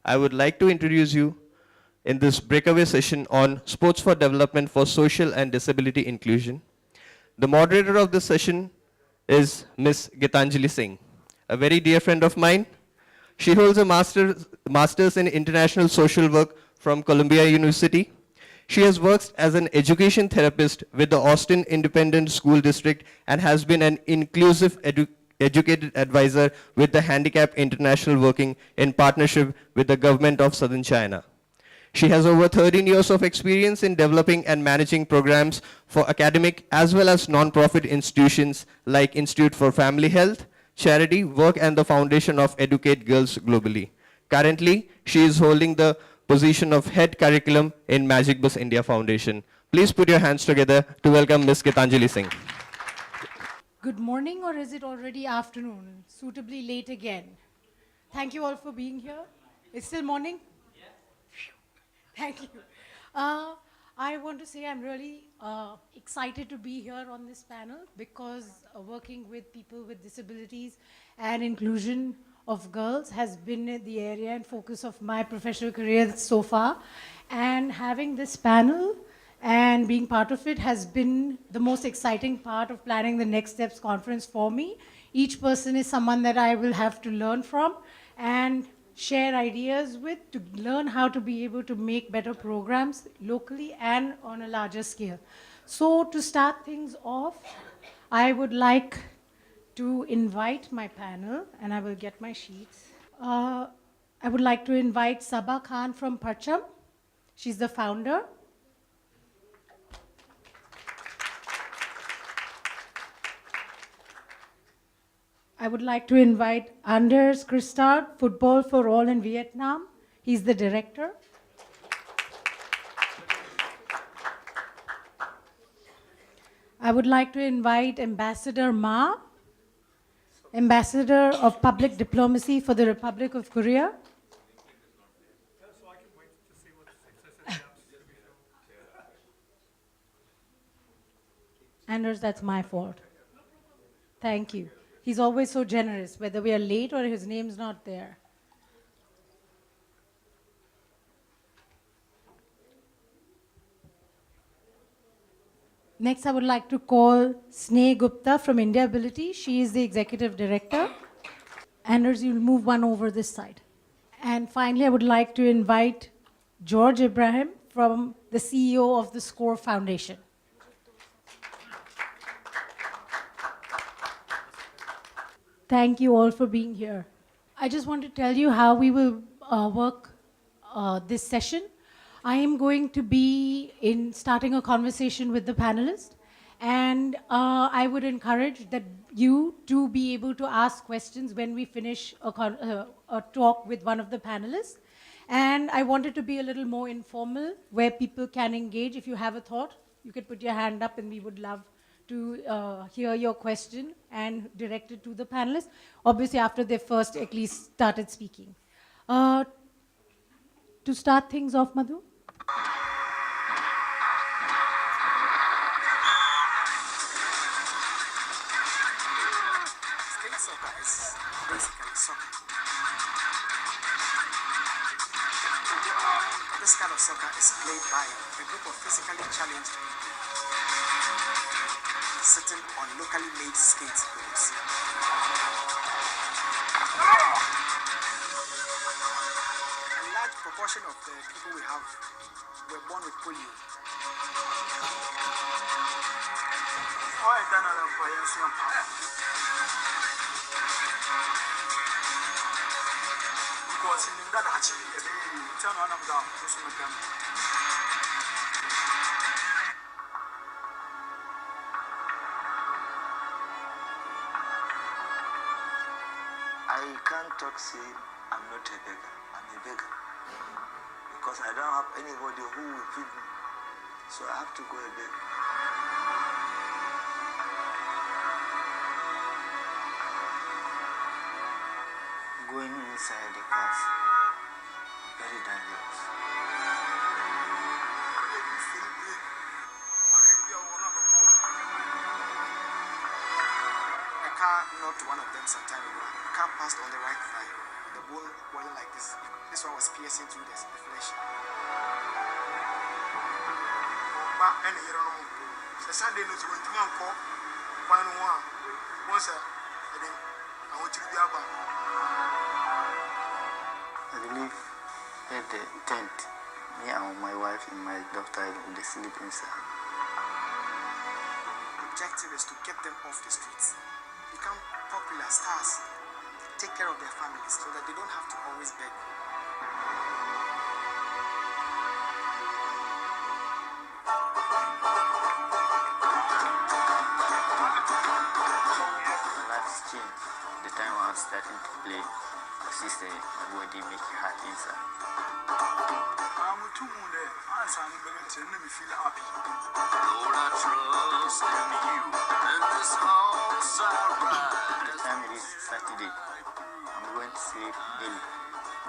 I would like to introduce you in this breakaway session on sports for development for social and disability inclusion. The moderator of this session is Ms. Gitanjali Singh, a very dear friend of mine. She holds a master's in international social work from Columbia University. She has worked as an education therapist with the Austin Independent School District and has been an inclusive educated advisor with the Handicap International working in partnership with the government of Southern China. She has over 13 years of experience in developing and managing programs for academic as well as non-profit institutions like Institute for Family Health, charity work and the Foundation of Educate Girls globally. Currently, she is holding the position of Head Curriculum in Magic Bus India Foundation. Please put your hands together to welcome Ms. Gitanjali Singh. Good morning, or is it already afternoon? Suitably late again. Thank you all for being here. It's still morning? Yes. Thank you. I want to say I'm really excited to be here on this panel because working with people with disabilities and inclusion of girls has been the area and focus of my professional career so far. And having this panel and being part of it has been the most exciting part of planning the Next Steps conference for me. Each person is someone that I will have to learn from and share ideas with to learn how to be able to make better programs locally and on a larger scale. So to start things off, I would like to invite my panel, and I will get my sheets. I would like to invite Sabah Khan from Parcham. She's the founder. I would like to invite Anders Christard, Football for All in Vietnam. He's the director. I would like to invite Ambassador Ma, Ambassador of Public Diplomacy for the Republic of Korea. Anders, that's my fault. Thank you. He's always so generous, whether we are late or his name's not there. Next, I would like to call Sneh Gupta from India Ability. She is the executive director. Anders, you'll move one over this side. And finally, I would like to invite George Ibrahim from the CEO of the SCORE Foundation. Thank you all for being here. I just want to tell you how we will work this session. I am going to be starting a conversation with the panelists, and I would encourage that you to be able to ask questions when we finish a talk with one of the panelists. And I want it to be a little more informal, where people can engage. If you have a thought, you could put your hand up, and we would love to hear your question and direct it to the panelists, obviously after they first at least started speaking. To start things off, Madhu? Street soccer is basically soccer. This kind of soccer is played by a group of physically challenged people sitting on locally made skateboards. A large proportion of the people we have were born with polio. I can't talk saying I'm not a beggar. I'm a beggar. Because I don't have anybody who will feed me. So I have to go a beg. Going inside the class, very dangerous. A car knocked one of them some time ago. The car passed on the right side. The the bone wasn't like this. This one was piercing through the flesh. But any you don't know. The Sunday news went to man call one once I think I want to be about. I believe at the tent, me and my wife and my daughter will be sleeping, sir. The objective is to get them off the streets, become popular stars, take care of their families so that they don't have to always beg. My life's changed. The time I was starting to play, my sister, my body make it hard inside. I'm too moon there. I'm going to let me feel happy. Lord, I trust in you, and this house I ride. The time it is Saturday, I'm going to sleep early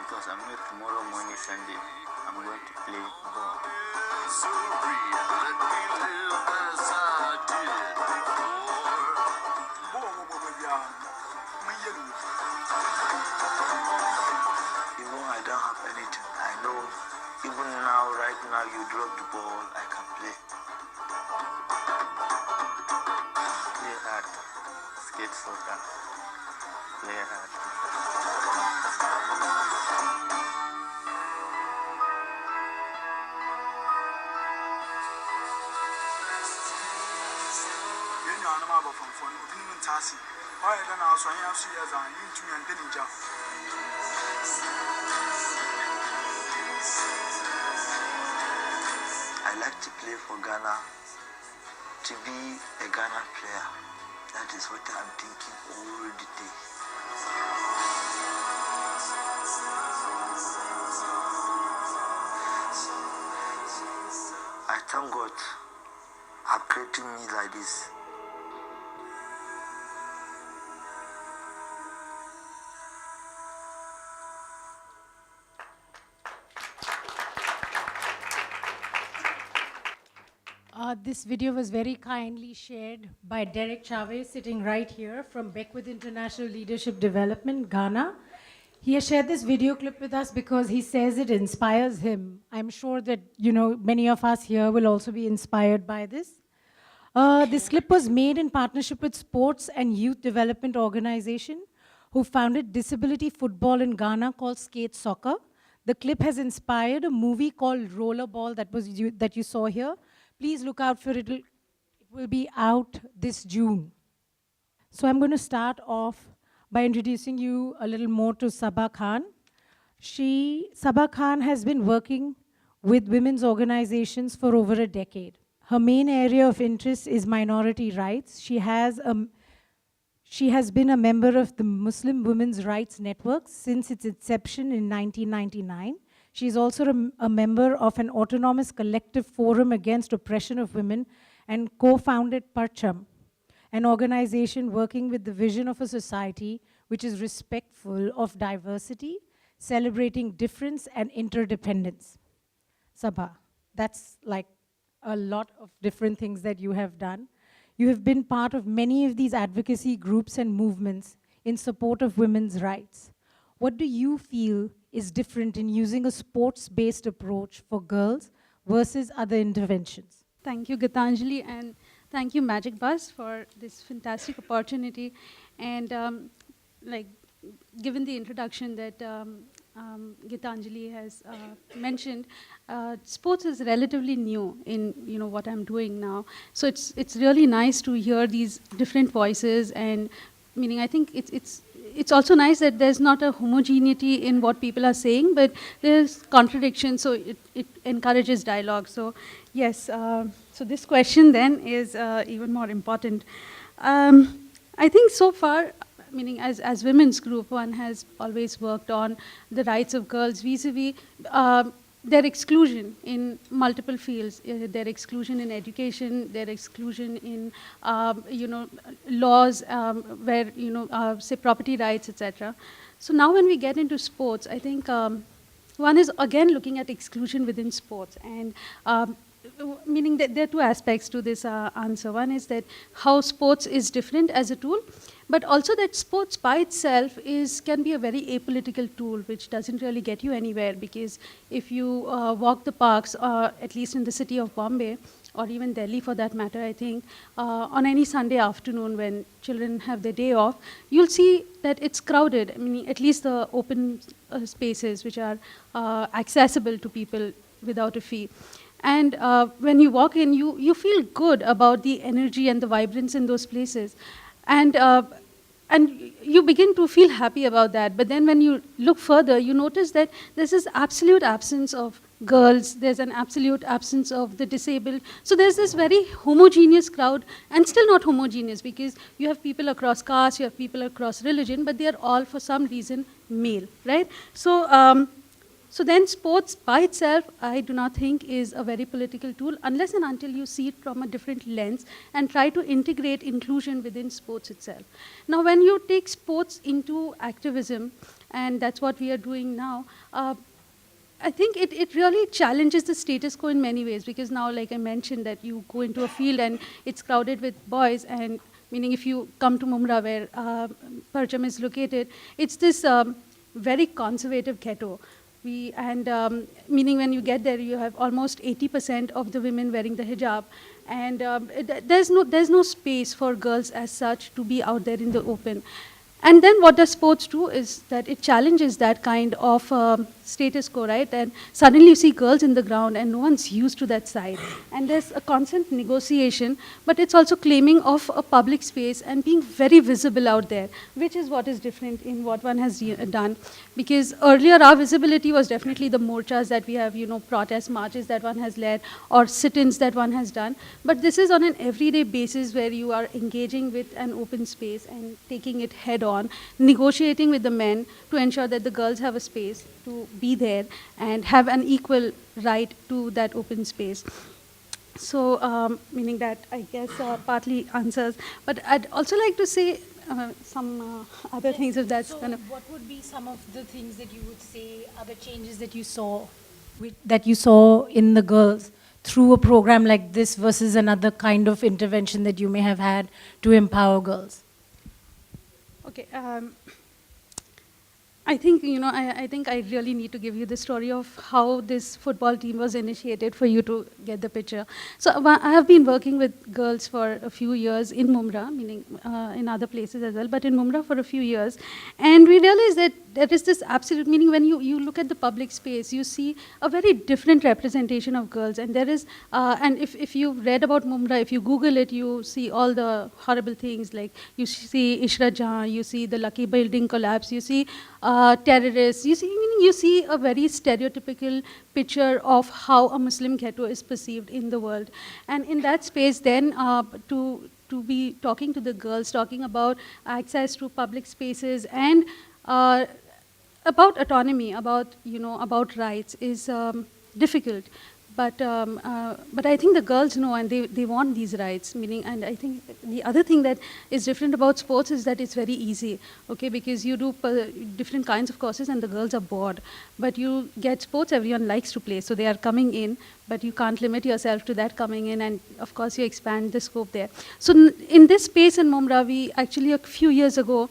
because I'm not tomorrow morning Sunday. I'm going to play ball. So read, let me live as I did before. Even I don't have anything, I know even now, right now, you drop the ball, I can play. Play hard, skate soccer, play hard. I like to play for Ghana, to be a Ghana player. That is what I'm thinking all the day. I thank God for creating me like this. This video was very kindly shared by Derek Chavez, sitting right here from Beckwith International Leadership Development, Ghana. He has shared this video clip with us because he says it inspires him. I'm sure that, many of us here will also be inspired by this. This clip was made in partnership with Sports and Youth Development Organization, who founded disability football in Ghana called Skate Soccer. The clip has inspired a movie called Rollerball that you saw here. Please look out for it. It will be out this June. So I'm going to start off by introducing you a little more to Sabah Khan. Sabah Khan has been working with women's organizations for over a decade. Her main area of interest is minority rights. She has been a member of the Muslim Women's Rights Network since its inception in 1999. She is also a member of an autonomous collective forum against oppression of women and co-founded Parcham, an organization working with the vision of a society which is respectful of diversity, celebrating difference and interdependence. Sabah, that's like a lot of different things that you have done. You have been part of many of these advocacy groups and movements in support of women's rights. What do you feel is different in using a sports-based approach for girls versus other interventions? Thank you, Gitanjali, and thank you, Magic Bus, for this fantastic opportunity. And given the introduction that Gitanjali has mentioned, sports is relatively new in what I'm doing now. So it's really nice to hear these different voices, and meaning I think it's also nice that there's not a homogeneity in what people are saying, but there's contradiction, so it encourages dialogue. So yes, so this question then is even more important. I think so far, meaning as women's group, one has always worked on the rights of girls vis-a-vis their exclusion in multiple fields, their exclusion in education, their exclusion in laws where say property rights, etc. So now when we get into sports, I think one is again looking at exclusion within sports, and meaning that there are two aspects to this answer. One is that how sports is different as a tool, but also that sports by itself can be a very apolitical tool, which doesn't really get you anywhere, because if you walk the parks, at least in the city of Bombay, or even Delhi for that matter, I think, on any Sunday afternoon when children have their day off, you'll see that it's crowded. I mean, at least the open spaces which are accessible to people without a fee. And when you walk in, you feel good about the energy and the vibrance in those places. And you begin to feel happy about that. But then when you look further, you notice that there's this absolute absence of girls, there's an absolute absence of the disabled. So there's this very homogeneous crowd, and still not homogeneous, because you have people across caste, you have people across religion, but they are all, for some reason, male, right? So then sports by itself, I do not think is a very political tool, unless and until you see it from a different lens and try to integrate inclusion within sports itself. Now, when you take sports into activism, and that's what we are doing now, I think it really challenges the status quo in many ways, because now, like I mentioned, that you go into a field and it's crowded with boys, and meaning if you come to Mumra, where Parcham is located, it's this very conservative ghetto. Meaning when you get there, you have almost 80% of the women wearing the hijab, and there's no space for girls as such to be out there in the open. And then what does sports do is that it challenges that kind of status quo, right? And suddenly you see girls in the ground and no one's used to that side. And there's a constant negotiation, but it's also claiming of a public space and being very visible out there, which is what is different in what one has done. Because earlier our visibility was definitely the morchas that we have, protest marches that one has led, or sit-ins that one has done. But this is on an everyday basis where you are engaging with an open space and taking it head on, negotiating with the men to ensure that the girls have a space to be there and have an equal right to that open space. So, meaning that, I guess, partly answers. But I'd also like to say some other things, if that's kind of... What would be some of the things that you would say are the changes that you saw in the girls through a program like this versus another kind of intervention that you may have had to empower girls? Okay. I think, I think I really need to give you the story of how this football team was initiated for you to get the picture. So I have been working with girls for a few years in Mumra, meaning in other places as well, but in Mumra for a few years. And we realized that there is this absolute, meaning when you look at the public space, you see a very different representation of girls. And there is, and if you've read about Mumra, if you Google it, you see all the horrible things, like you see Ishra Jahan, you see the Lucky building collapse, you see terrorists, you see a very stereotypical picture of how a Muslim ghetto is perceived in the world. And in that space then, to be talking to the girls, talking about access to public spaces and about autonomy, about rights is difficult. But I think the girls know, and they want these rights. Meaning, and I think the other thing that is different about sports is that it's very easy, okay? Because you do different kinds of courses, and the girls are bored. But you get sports, everyone likes to play, so they are coming in. But you can't limit yourself to that coming in, and of course you expand the scope there. So in this space in Mumra, we actually a few years ago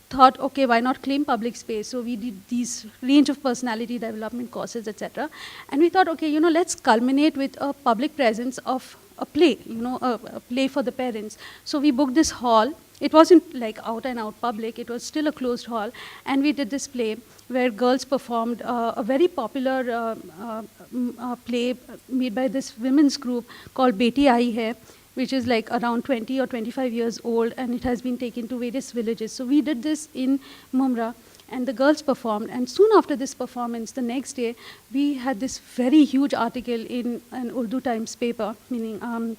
thought, okay, why not claim public space? So we did these range of personality development courses, etc. And we thought, okay, let's culminate with a public presence of a play, a play for the parents. So we booked this hall. It wasn't like out and out public, it was still a closed hall. And we did this play where girls performed a very popular play made by this women's group called Beti Aayi Hai, which is like around 20 or 25 years old, and it has been taken to various villages. So we did this in Mumra, and the girls performed. And soon after this performance, the next day, we had this very huge article in an Urdu Times paper, meaning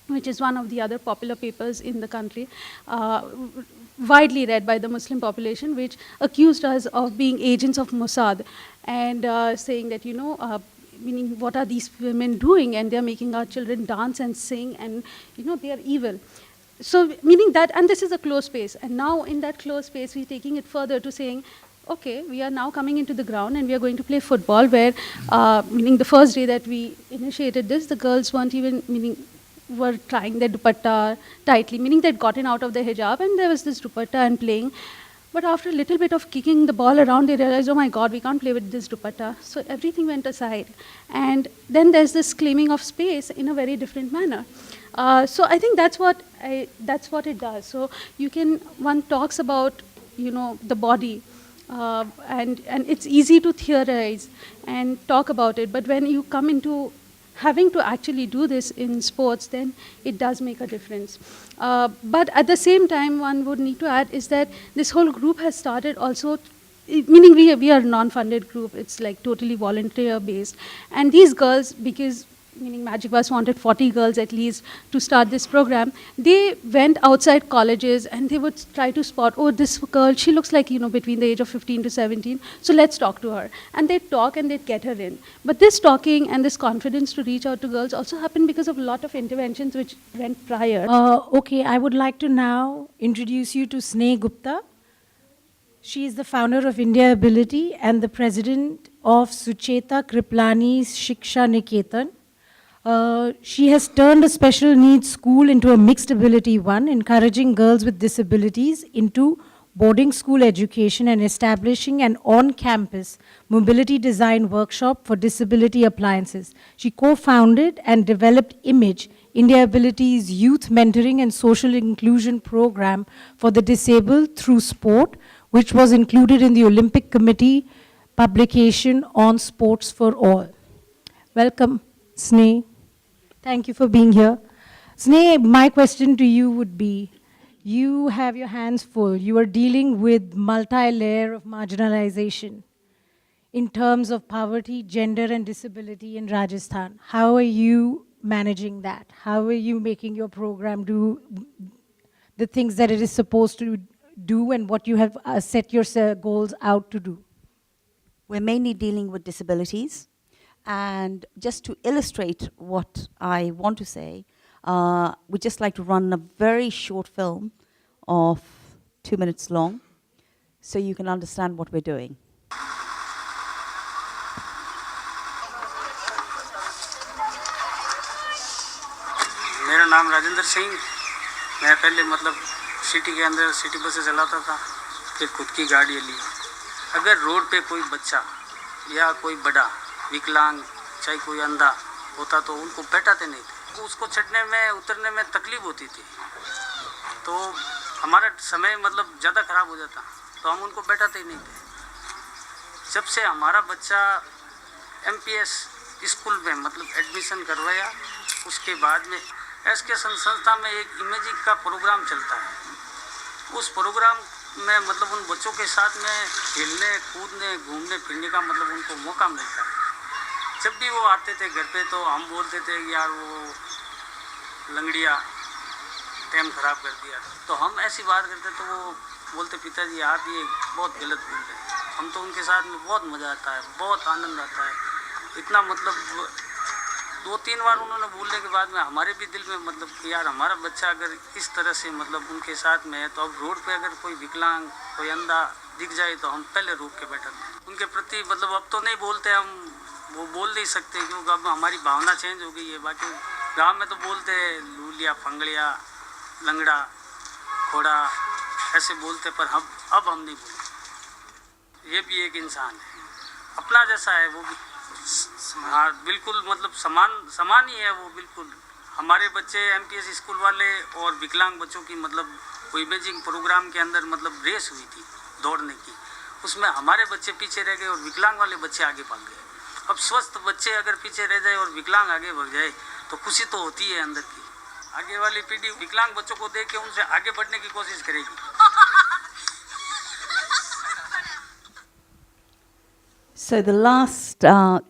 which is one of the other popular papers in the country, widely read by the Muslim population, which accused us of being agents of Mossad, and saying that, meaning what are these women doing, and they're making our children dance and sing, and they are evil. So meaning that, and this is a closed space, and now in that closed space we're taking it further to saying, okay, we are now coming into the ground and we are going to play football, where meaning the first day that we initiated this, the girls weren't even, meaning were tying their dupatta tightly, meaning they'd gotten out of the hijab and there was this dupatta and playing. But after a little bit of kicking the ball around, they realized, oh my God, we can't play with this dupatta. So everything went aside. And then there's this claiming of space in a very different manner. So I think that's what it does. So one talks about, the body, and it's easy to theorize and talk about it. But when you come into having to actually do this in sports, then it does make a difference. But at the same time, one would need to add is that this whole group has started also, meaning we are a non-funded group, it's like totally volunteer based. And these girls, because meaning Magic Bus wanted 40 girls at least to start this program, they went outside colleges and they would try to spot, oh, this girl, she looks like, between the age of 15 to 17, so let's talk to her. And they'd talk and they'd get her in. But this talking and this confidence to reach out to girls also happened because of a lot of interventions which went prior. Okay, I would like to now introduce you to Sneh Gupta. She is the founder of India Ability and the president of Sucheta Kriplani's Shiksha Niketan. She has turned a special needs school into a mixed ability one, encouraging girls with disabilities into boarding school education and establishing an on-campus mobility design workshop for disability appliances. She co-founded and developed IMAGE, India Ability's youth mentoring and social inclusion program for the disabled through sport, which was included in the Olympic Committee publication on Sports for All. Welcome, Sneh. Thank you for being here. Sneh, my question to you would be, you have your hands full. You are dealing with multi-layer of marginalization in terms of poverty, gender, and disability in Rajasthan. How are you managing that? How are you making your program do the things that it is supposed to do and what you have set your goals out to do? We're mainly dealing with disabilities. And just to illustrate what I want to say, we'd just like to run a very short film of 2 minutes long so you can understand what we're doing. मेरा नाम राजेंद्र सिंह। मैं पहले city के अंदर city बसें चलाता था, फिर खुद की गाड़ी ली। अगर रोड पे कोई बच्चा या कोई बड़ा विकलांग चाहे कोई अंधा होता तो उनको बैठाते नहीं थे, उसको चढ़ने में उतरने में तकलीफ होती थी, तो हमारा समय ज़्यादा ख़राब हो जाता, तो हम उनको बैठाते ही नहीं थे। जब से हमारा बच्चा MPS स्कूल में एडमिशन करवाया, उसके बाद में एजुकेशन संस्था में एक इमेजिंग का प्रोग्राम चलता है। उस प्रोग्राम में उन बच्चों के साथ में खेलने कूदने घूमने फिरने का उनको मौका मिलता है। जब भी वो आते थे घर पे तो हम बोलते थे कि यार वो लंगड़िया टाइम ख़राब कर दिया, तो हम ऐसी बात करते तो वो बोलते पिताजी आप ये बहुत गलत बोल रहे हैं। हम तो उनके साथ में बहुत मज़ा आता है, बहुत आनंद आता है। इतना 2-3 बार उन्होंने बोलने के बाद में हमारे भी दिल में कि यार हमारा बच्चा अगर इस तरह से उनके साथ में है, तो अब रोड पे अगर कोई विकलांग कोई अंधा दिख जाए तो हम पहले रोक के बैठाते उनके प्रति। अब तो नहीं बोलते हम, वो बोल नहीं सकते क्योंकि अब हमारी भावना चेंज हो गई है। बाकी गांव में तो बोलते हैं लूलिया फंगड़िया लंगड़ा घोड़ा ऐसे बोलते, पर अब हम नहीं बोलते। ये भी एक इंसान है, अपना जैसा है वो भी। हाँ बिल्कुल, समान ही है वो बिल्कुल। हमारे बच्चे MPS स्कूल वाले और विकलांग बच्चों की वो इमेजिंग प्रोग्राम के अंदर रेस हुई थी दौड़ने की, उसमें हमारे बच्चे पीछे रह गए और विकलांग वाले बच्चे आगे भाग गए। अब स्वस्थ बच्चे अगर पीछे रह जाए और विकलांग आगे बढ़ जाए तो खुशी तो होती है अंदर की। आगे वाली पीढ़ी विकलांग बच्चों को देख के उनसे आगे बढ़ने की कोशिश करेगी। So the last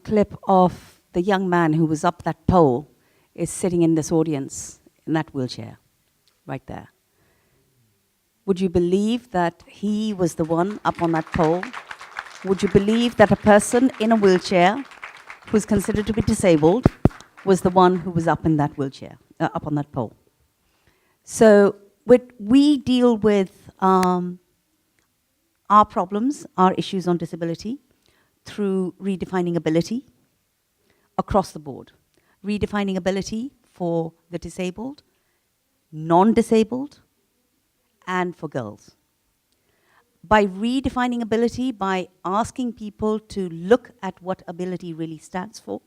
clip of the young man who was up that pole is sitting in this audience in that wheelchair, right there. Would you believe that he was the one up on that pole? Would you believe that a person in a wheelchair who's considered to be disabled was the one who was up in that wheelchair, up on that pole? So we deal with our problems, our issues on disability, through redefining ability across the board. Redefining ability for the disabled, non-disabled, and for girls. By redefining ability, by asking people to look at what ability really stands for,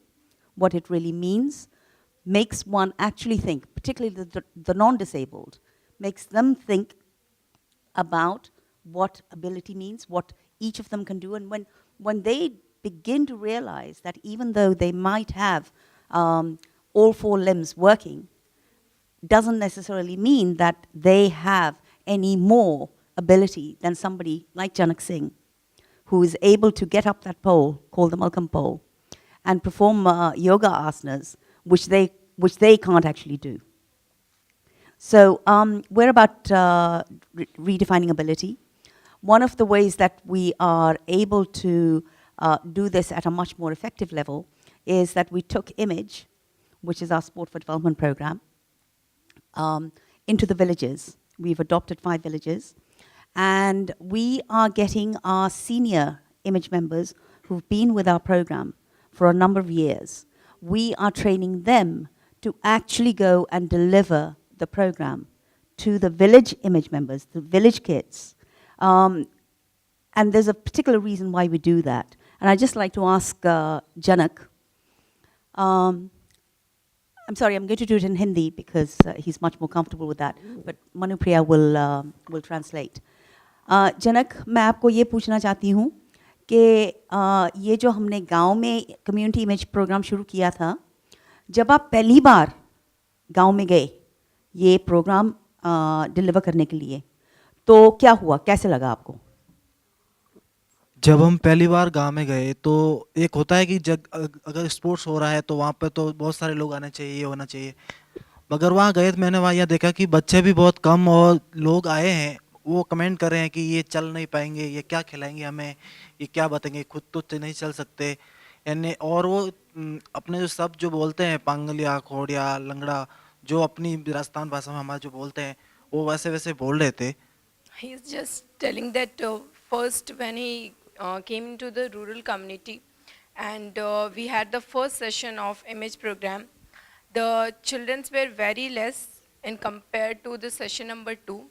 what it really means, makes one actually think, particularly the non-disabled, makes them think about what ability means, what each of them can do. And when they begin to realize that even though they might have all four limbs working, doesn't necessarily mean that they have any more ability than somebody like Janak Singh, who is able to get up that pole, called the Malcolm pole, and perform yoga asanas, which they can't actually do. So we're about redefining ability. One of the ways that we are able to do this at a much more effective level is that we took IMAGE, which is our Sport for Development program, into the villages. We've adopted 5 villages, and we are getting our senior IMAGE members who've been with our program for a number of years. We are training them to actually go and deliver the program to the village IMAGE members, the village kids. And there's a particular reason why we do that. And I'd just like to ask Janak, I'm sorry, I'm going to do it in Hindi because he's much more comfortable with that, but Manupriya will translate. जनक, मैं आपको ये पूछना चाहती हूँ कि ये जो हमने गांव में कम्युनिटी इमेज प्रोग्राम शुरू किया था, जब आप पहली बार गांव में गए ये प्रोग्राम डिलीवर करने के लिए, तो क्या हुआ, कैसे लगा आपको? जब हम पहली बार गांव में गए तो एक होता है कि अगर स्पोर्ट्स हो रहा है तो वहाँ पे तो बहुत सारे लोग आने चाहिए, ये होना चाहिए, मगर वहाँ गए तो मैंने वहाँ यह देखा कि बच्चे भी बहुत कम और लोग आए हैं, वो कमेंट कर रहे हैं कि ये चल नहीं पाएंगे, ये क्या खिलाएंगे हमें, ये क्या बताएंगे, खुद तो नहीं चल सकते, यानी और वो अपने जो सब जो बोलते हैं पांगलिया खोड़िया लंगड़ा, जो अपनी राजस्थान भाषा में हमारे जो बोलते हैं वो वैसे वैसे बोल रहे थे. He is just telling that first when he came into the rural community and we had the first session of image program, the children were very less in compared to the session number 2,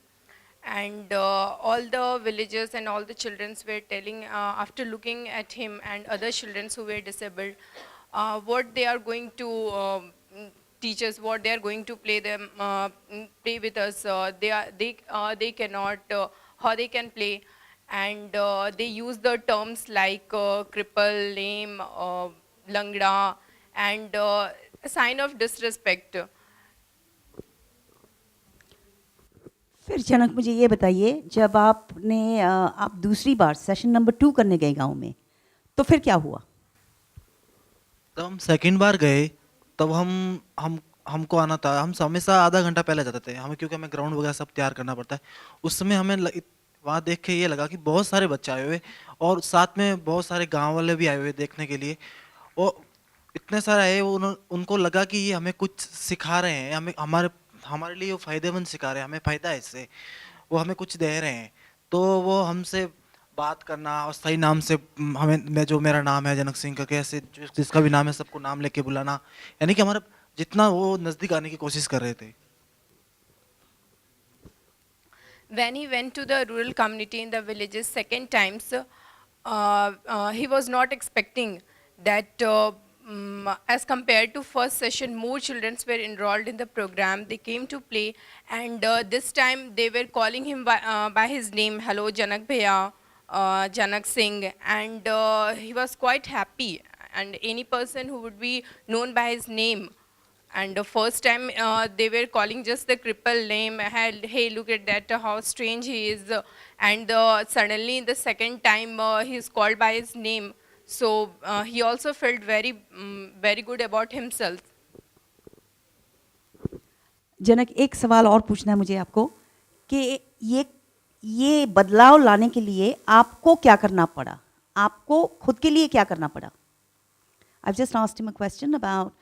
and all the villagers and all the children were telling after looking at him and other children who were disabled what they are going to teach us, what they are going to play with us, they cannot how they can play, and they use the terms like cripple, lame, langda, and a sign of disrespect. फिर जनक मुझे ये बताइए, जब आप दूसरी बार session number 2 करने गए गांव में, तो फिर क्या हुआ? तब हम सेकंड बार गए, तब हमको आना था, हम हमेशा आधा घंटा पहले जाते थे हमें, क्योंकि हमें ग्राउंड वगैरह सब तैयार करना पड़ता है. उस समय हमें वहाँ देख के ये लगा कि बहुत सारे बच्चे आए हुए और साथ में बहुत सारे गांव वाले भी आए हुए देखने के लिए, और इतने सारे आए, उनको लगा कि ये हमें कुछ सिखा रहे हैं, हमारे लिए वो फ़ायदेमंद सिखा रहे हैं, हमें फ़ायदा है इससे, वो हमें कुछ दे रहे हैं. तो वो हमसे बात करना और सही नाम से मेरा नाम है जनक सिंह का, कैसे जिसका भी नाम है सबको नाम लेके बुलाना, यानी कि हमारा जितना वो नज़दीक आने की कोशिश कर रहे थे. When he went to the rural community in the villages second times, he was not expecting that as compared to first session, more children were enrolled in the program. They came to play, and this time they were calling him by his name, hello Janak Bhaiya, Janak Singh, and he was quite happy, and any person who would be known by his name. And the first time they were calling just the cripple name, hey, look at that, how strange he is. And suddenly the second time he is called by his name. So he also felt very, very good about himself. जनक, एक सवाल और पूछना है मुझे आपको कि ये बदलाव लाने के लिए आपको क्या करना पड़ा? आपको खुद के लिए क्या करना पड़ा? I've just asked him a question about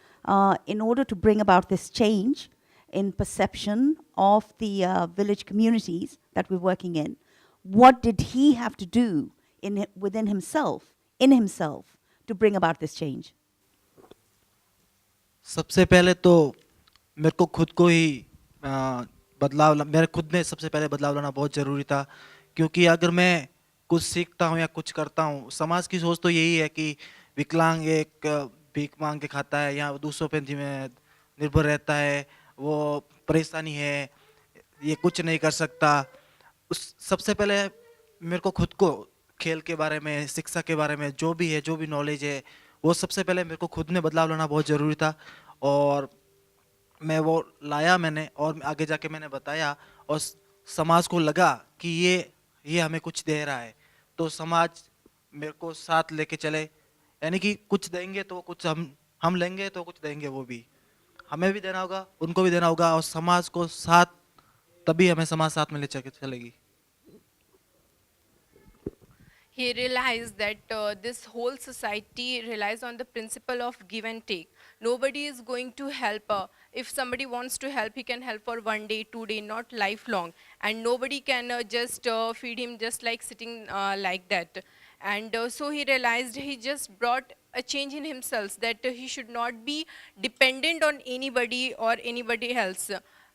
in order to bring about this change in perception of the village communities that we're working in, what did he have to do within himself, to bring about this change? सबसे पहले तो मेरे को खुद को ही मेरे खुद में सबसे पहले बदलाव लाना बहुत ज़रूरी था, क्योंकि अगर मैं कुछ सीखता हूँ या कुछ करता हूँ, समाज की सोच तो यही है कि विकलांग एक भीख मांग के खाता है या दूसरों पे निर्भर रहता है, वो परेशानी है, ये कुछ नहीं कर सकता। उस सबसे पहले मेरे को खुद को खेल के बारे में, शिक्षा के बारे में, जो भी है, जो भी नॉलेज है, वो सबसे पहले मेरे को खुद में बदलाव लाना बहुत ज़रूरी था। और मैं वो लाया मैंने, और आगे जाके मैंने बताया, और समाज को लगा कि ये हमें कुछ दे रहा है, तो समाज मेरे को साथ लेके चले, यानी कि कुछ देंगे तो कुछ हम लेंगे, तो कुछ देंगे वो भी, हमें भी देना होगा, उनको भी देना होगा, और समाज को साथ, तभी हमें समाज साथ में ले चल के चलेगी। He realized that this whole society relies on the principle of give and take. Nobody is going to help. If somebody wants to help, he can help for 1 day, 2 day, not lifelong. And nobody can just feed him just like sitting like that. And so he realized he just brought a change in himself, that he should not be dependent on anybody or anybody else.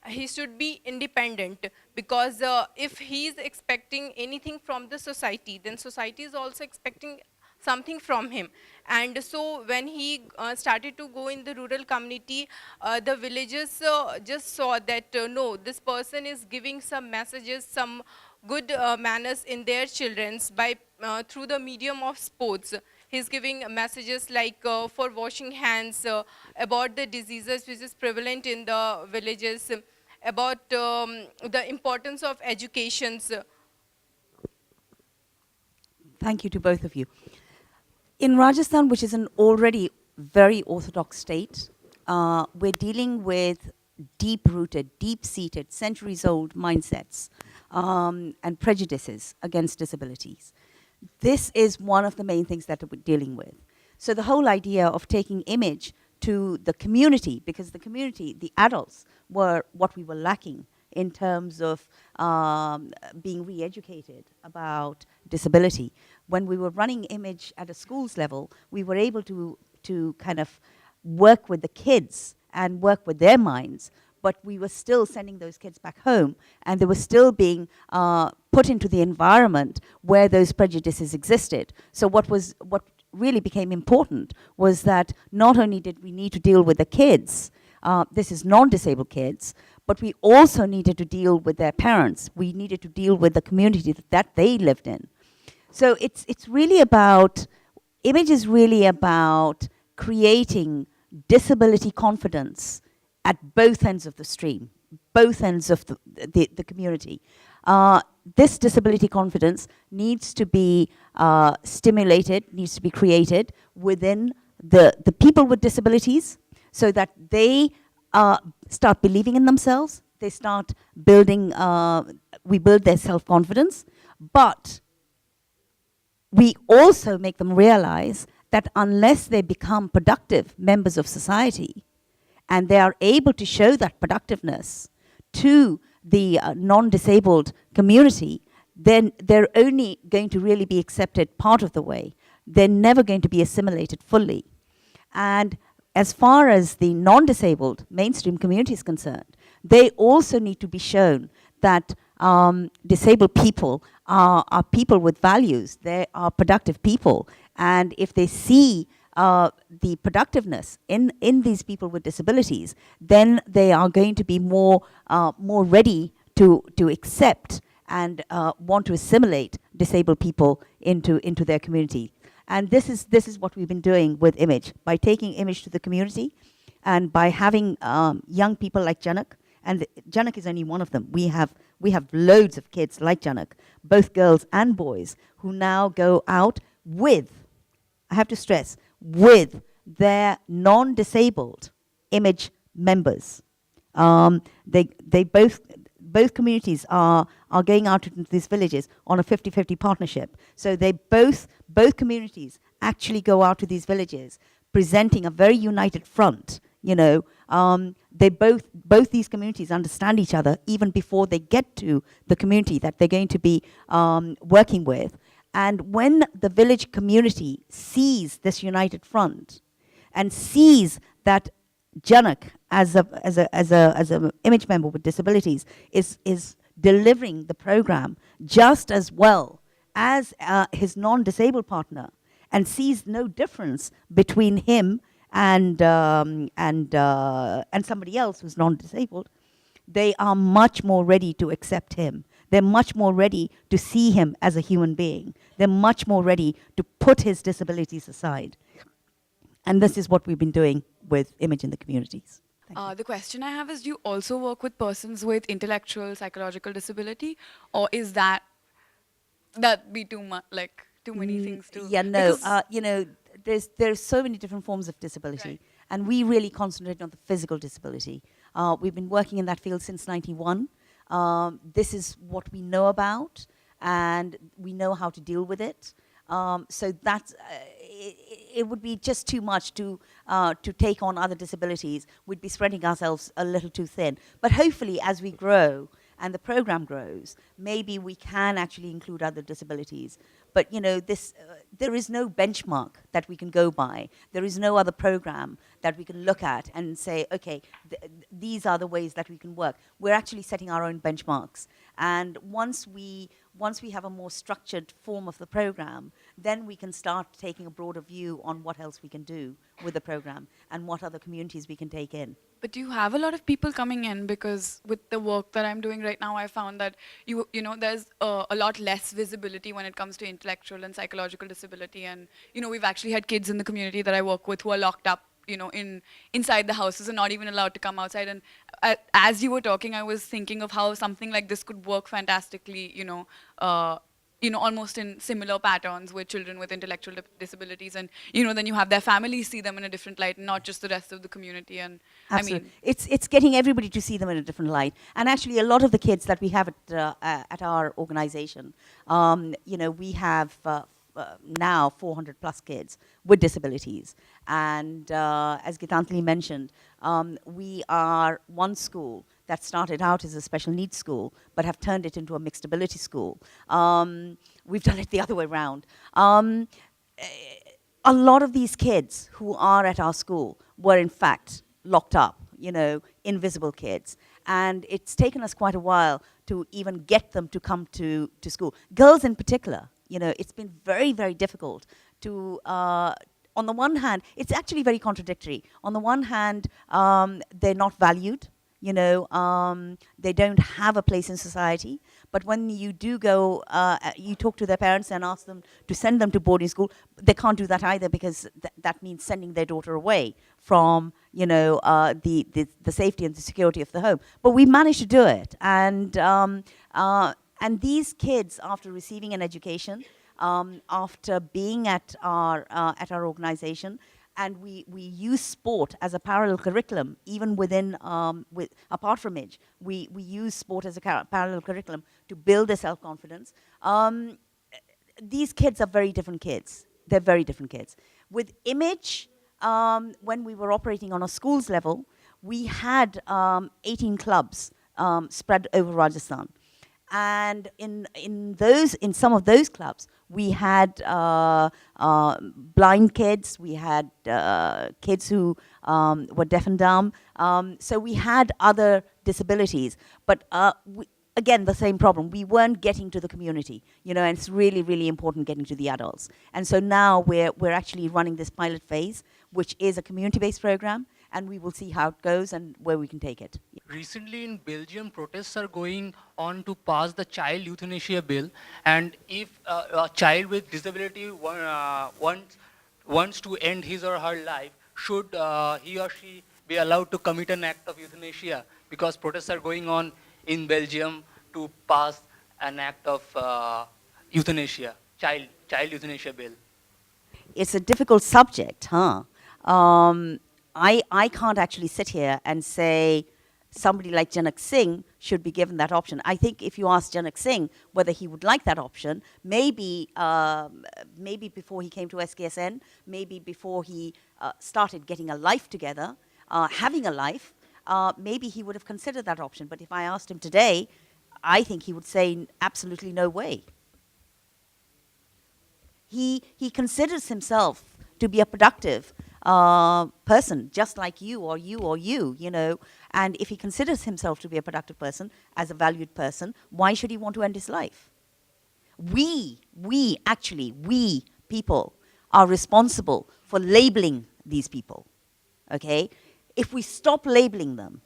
He should be independent, because if he is expecting anything from the society, then society is also expecting something from him. And so when he started to go in the rural community, the villagers just saw that no, this person is giving some messages, some good manners in their children's by through the medium of sports. He's giving messages like for washing hands, about the diseases which is prevalent in the villages, about the importance of educations. Thank you to both of you. In Rajasthan, which is an already very orthodox state, we're dealing with deep-rooted, deep-seated, centuries-old mindsets and prejudices against disabilities. This is one of the main things that we're dealing with. So the whole idea of taking image to the community, because the community, the adults, were what we were lacking in terms of being re-educated about disability. When we were running image at a schools level, we were able to kind of work with the kids and work with their minds, but we were still sending those kids back home, and they were still being put into the environment where those prejudices existed. So what really became important was that not only did we need to deal with the kids, this is non-disabled kids, but we also needed to deal with their parents. We needed to deal with the community that they lived in. So it's really about, image is really about creating disability confidence at both ends of the stream, both ends of the community. This disability confidence needs to be stimulated, needs to be created within the people with disabilities, so that they start believing in themselves, they start building, we build their self-confidence, but we also make them realize that unless they become productive members of society, and they are able to show that productiveness to the non-disabled community, then they're only going to really be accepted part of the way. They're never going to be assimilated fully. And as far as the non-disabled mainstream community is concerned, they also need to be shown that disabled people are people with values. They are productive people. And if they see the productiveness in these people with disabilities, then they are going to be more ready to accept and want to assimilate disabled people into their community. And this is what we've been doing with Image, by taking Image to the community, and by having young people like Janak, and Janak is only one of them. We have loads of kids like Janak, both girls and boys, who now go out with, I have to stress, with their non-disabled Image members. They both communities are going out into these villages on a 50-50 partnership. So both communities actually go out to these villages presenting a very united front. You know, they both these communities understand each other even before they get to the community that they're going to be working with. And when the village community sees this united front and sees that Janak, as a image member with disabilities, is delivering the program just as well as his non-disabled partner, and sees no difference between him and somebody else who's non-disabled. They are much more ready to accept him. They're much more ready to see him as a human being. They're much more ready to put his disabilities aside. And this is what we've been doing with Image in the communities. The question I have is, do you also work with persons with intellectual, psychological disability, or is that be too much, like too many things to? Yeah, no. Because You know, there's so many different forms of disability, Right. and we really concentrate on the physical disability. We've been working in that field since '91. This is what we know about, and we know how to deal with it. So that's it would be just too much to take on other disabilities. We'd be spreading ourselves a little too thin. But hopefully, as we grow and the program grows, maybe we can actually include other disabilities. But you know, there is no benchmark that we can go by. There is no other program that we can look at and say, okay, these are the ways that we can work. We're actually setting our own benchmarks. And once we have a more structured form of the program, then we can start taking a broader view on what else we can do with the program and what other communities we can take in. But do you have a lot of people coming in? Because with the work that I'm doing right now, I found that you know there's a lot less visibility when it comes to intellectual and psychological disability. And you know, we've actually had kids in the community that I work with who are locked up, you know, inside the houses and not even allowed to come outside. And as you were talking, I was thinking of how something like this could work fantastically, almost in similar patterns with children with intellectual disabilities, and then you have their families see them in a different light, not just the rest of the community. And Absolutely. It's getting everybody to see them in a different light. And actually, a lot of the kids that we have at our organization, we have now 400 plus kids with disabilities. And as Gitanjali mentioned, we are one school that started out as a special needs school, but have turned it into a mixed ability school. We've done it the other way around. A lot of these kids who are at our school were in fact locked up, invisible kids. And it's taken us quite a while to even get them to come to school. Girls in particular, it's been very, very difficult to, on the one hand, it's actually very contradictory. On the one hand, they're not valued. They don't have a place in society. But when you do go, you talk to their parents and ask them to send them to boarding school, they can't do that either, because that means sending their daughter away from, the safety and the security of the home. But we managed to do it. And these kids, after receiving an education, after being at our organization, and we use sport as a parallel curriculum, even within, apart from Image, we use sport as a parallel curriculum to build their self-confidence. These kids are very different kids. They're very different kids. With Image, when we were operating on a schools level, we had 18 clubs spread over Rajasthan. And in some of those clubs, we had blind kids, we had kids who were deaf and dumb. So we had other disabilities, but again, the same problem. We weren't getting to the community, and it's really, really important getting to the adults. And so now we're actually running this pilot phase, which is a community-based program, and we will see how it goes and where we can take it. Recently in Belgium, protests are going on to pass the child euthanasia bill, and if a child with disability wants to end his or her life, should he or she be allowed to commit an act of euthanasia? Because protests are going on in Belgium to pass an act of euthanasia, child euthanasia bill. It's a difficult subject, huh? I can't actually sit here and say somebody like Janak Singh should be given that option. I think if you ask Janak Singh whether he would like that option, maybe before he came to SKSN, maybe before he started getting a life together, having a life, maybe he would have considered that option. But if I asked him today, I think he would say absolutely no way. He considers himself to be a productive person, just like you or you or you know. And if he considers himself to be a productive person, as a valued person, why should he want to end his life? We people are responsible for labeling these people, okay? If we stop labeling them,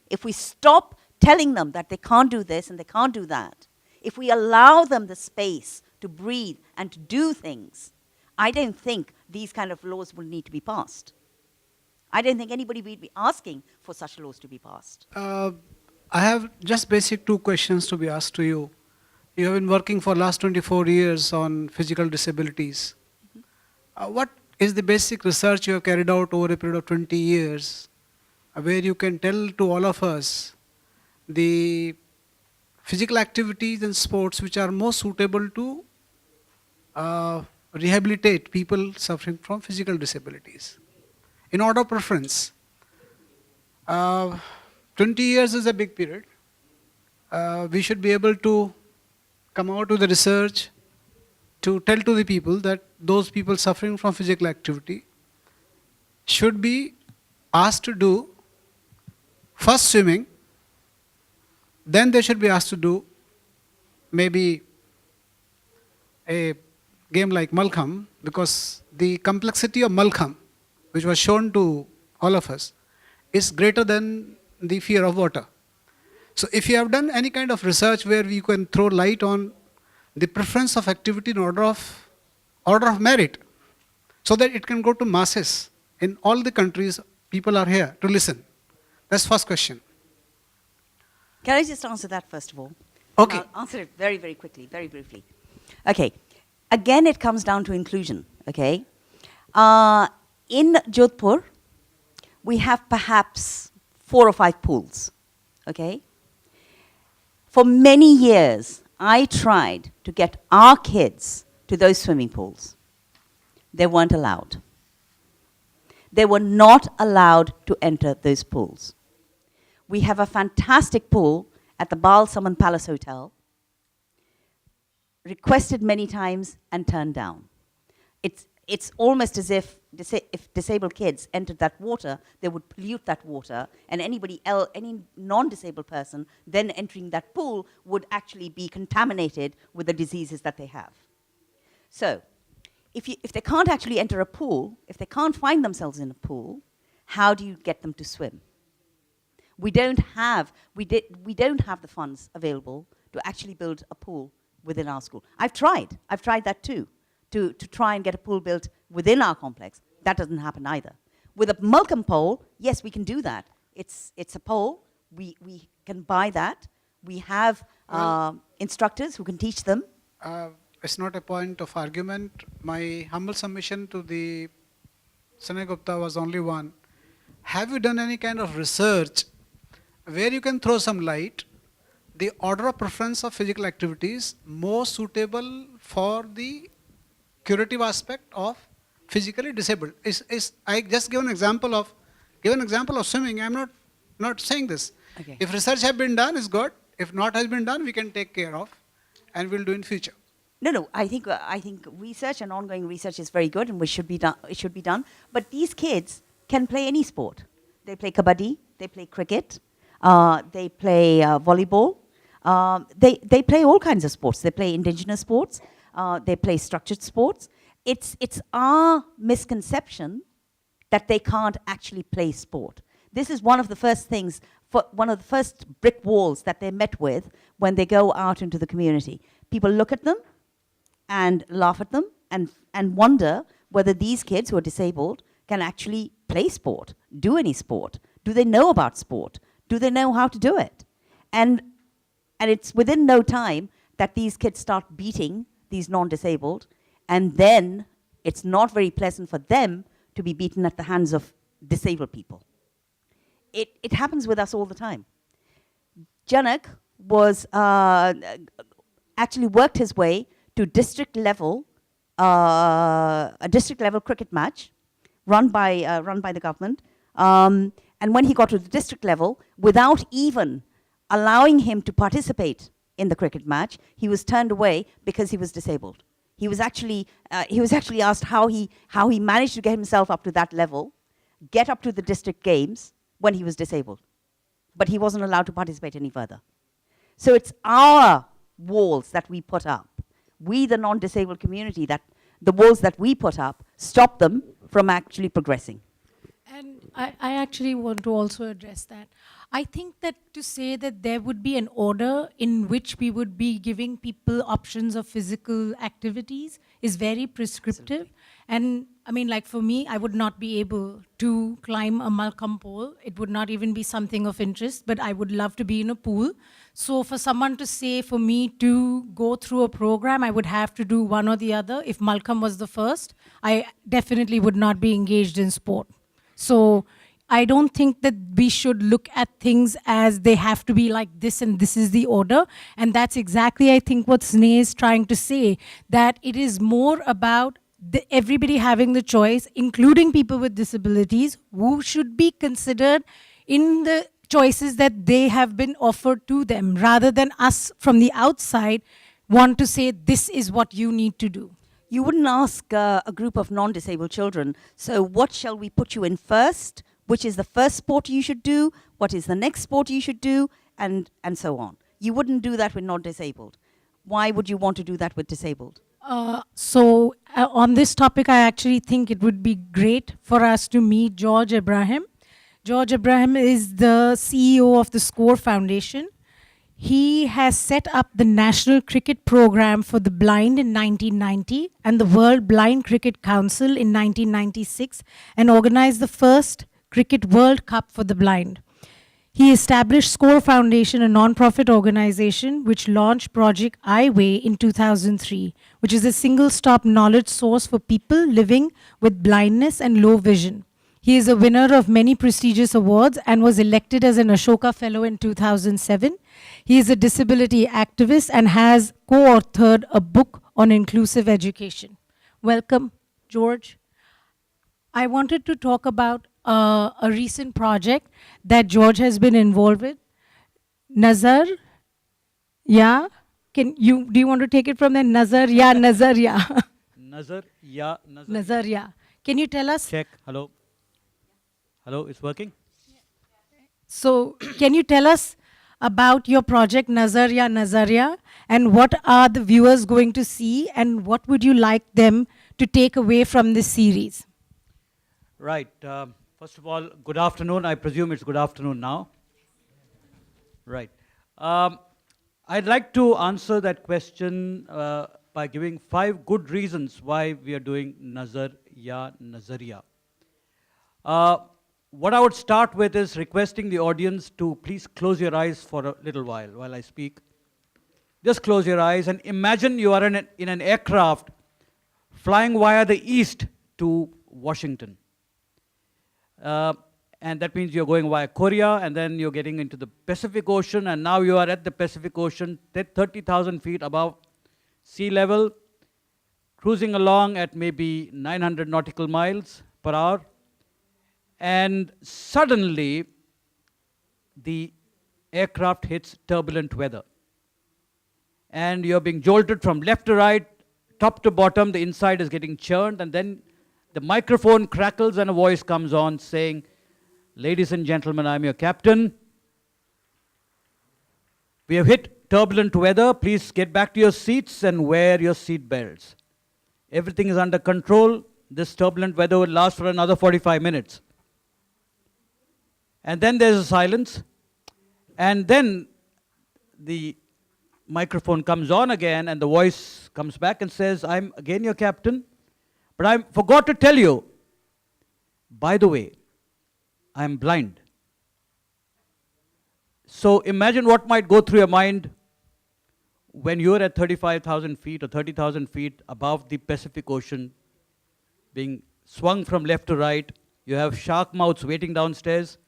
if we stop telling them that they can't do this and they can't do that, if we allow them the space to breathe and to do things, I don't think these kind of laws will need to be passed. I don't think anybody will be asking for such laws to be passed. I have just basic two questions to be asked to you. You have been working for last 24 years on physical disabilities. What is the basic research you have carried out over a period of 20 years where you can tell to all of us the physical activities and sports which are most suitable to rehabilitate people suffering from physical disabilities? In order of preference, 20 years is a big period. We should be able to come out with the research to tell to the people that those people suffering from physical activity should be asked to do first swimming, then they should be asked to do maybe a game like Malkham, because the complexity of Malkham, which was shown to all of us, is greater than the fear of water. So if you have done any kind of research where we can throw light on the preference of activity in order of merit, so that it can go to masses in all the countries, people are here to listen. That's first question. Can I just answer that first of all? Okay. And I'll answer it very, very quickly, very briefly. Okay. Again, it comes down to inclusion, okay? In Jodhpur, we have perhaps 4 or 5 pools, okay? For many years, I tried to get our kids to those swimming pools. They weren't allowed. They were not allowed to enter those pools. We have a fantastic pool at the Bal Saman Palace Hotel, requested many times and turned down. It's almost as if disabled kids entered that water, they would pollute that water, and anybody else, any non-disabled person then entering that pool would actually be contaminated with the diseases that they have. So, if they can't actually enter a pool, if they can't find themselves in a pool, how do you get them to swim? We don't have the funds available to actually build a pool within our school. I've tried that too, to try and get a pool built within our complex. That doesn't happen either. With a Malkham pole, yes, we can do that. It's a pole, we can buy that. We have instructors who can teach them. It's not a point of argument. My humble submission to the Sanay Gupta was only one. Have you done any kind of research where you can throw some light, the order of preference of physical activities most suitable for the curative aspect of physically disabled? I just give an example of swimming. I'm not saying this. Okay. If research has been done, is good. If not has been done, we can take care of, and we'll do in future. No. I think research and ongoing research is very good, and it should be done. But these kids can play any sport. They play kabaddi. They play cricket. They play volleyball. They play all kinds of sports. They play indigenous sports. They play structured sports. It's our misconception that they can't actually play sport. This is one of the first things, one of the first brick walls that they're met with when they go out into the community. People look at them and laugh at them and wonder whether these kids who are disabled can actually play sport, do any sport. Do they know about sport? Do they know how to do it? And it's within no time that these kids start beating these non-disabled, and then it's not very pleasant for them to be beaten at the hands of disabled people. It happens with us all the time. Janak was actually worked his way to district level, a district level cricket match run by the government. And when he got to the district level, without even allowing him to participate in the cricket match, he was turned away because he was disabled. He was actually asked how he managed to get himself up to that level, get up to the district games when he was disabled. But he wasn't allowed to participate any further. So it's our walls that we put up. We, the non-disabled community, that the walls that we put up stop them from actually progressing. And I actually want to also address that. I think that to say that there would be an order in which we would be giving people options of physical activities is very prescriptive. Absolutely. And I mean, like for me, I would not be able to climb a Malcolm pole. It would not even be something of interest, but I would love to be in a pool. So for someone to say for me to go through a program, I would have to do one or the other. If Malcolm was the first, I definitely would not be engaged in sport. So I don't think that we should look at things as they have to be like this and this is the order. And that's exactly, I think, what Sneh is trying to say, that it is more about everybody having the choice, including people with disabilities, who should be considered in the choices that they have been offered to them, rather than us from the outside want to say, this is what you need to do. You wouldn't ask a group of non-disabled children, so what shall we put you in first? Which is the first sport you should do? What is the next sport you should do? And so on. You wouldn't do that with non-disabled. Why would you want to do that with disabled? On this topic, I actually think it would be great for us to meet George Abraham. George Abraham is the CEO of the SCORE Foundation. He has set up the National Cricket Program for the Blind in 1990 and the World Blind Cricket Council in 1996 and organized the first Cricket World Cup for the blind. He established SCORE Foundation, a non-profit organization which launched Project iWay in 2003, which is a single-stop knowledge source for people living with blindness and low vision. He is a winner of many prestigious awards and was elected as an Ashoka Fellow in 2007. He is a disability activist and has co-authored a book on inclusive education. Welcome, George. I wanted to talk about a recent project that George has been involved with. Nazar, yeah? Do you want to take it from there? Nazar, yeah, Nazar, yeah. Nazar, yeah, Nazar. Nazar, yeah. Can you tell us? Check, hello. Hello, it's working? So, can you tell us about your project Nazariya Nazariya and what are the viewers going to see and what would you like them to take away from this series? Right. First of all, good afternoon. I presume it's good afternoon now. Right. I'd like to answer that question by giving 5 good reasons why we are doing Nazariya Nazariya. What I would start with is requesting the audience to please close your eyes for a little while I speak. Just close your eyes and imagine you are in an aircraft flying via the east to Washington. And that means you're going via Korea and then you're getting into the Pacific Ocean and now you are at the Pacific Ocean 30,000 feet above sea level, cruising along at maybe 900 nautical miles per hour. And suddenly, the aircraft hits turbulent weather. And you're being jolted from left to right, top to bottom, the inside is getting churned, and then the microphone crackles and a voice comes on saying, "Ladies and gentlemen, I'm your captain. We have hit turbulent weather. Please get back to your seats and wear your seat belts. Everything is under control. This turbulent weather will last for another 45 minutes. And then there's a silence. And then the microphone comes on again and the voice comes back and says, "I'm again your captain, but I forgot to tell you, by the way, I'm blind." So imagine what might go through your mind when you're at 35,000 feet or 30,000 feet above the Pacific Ocean, being swung from left to right. You have shark mouths waiting downstairs,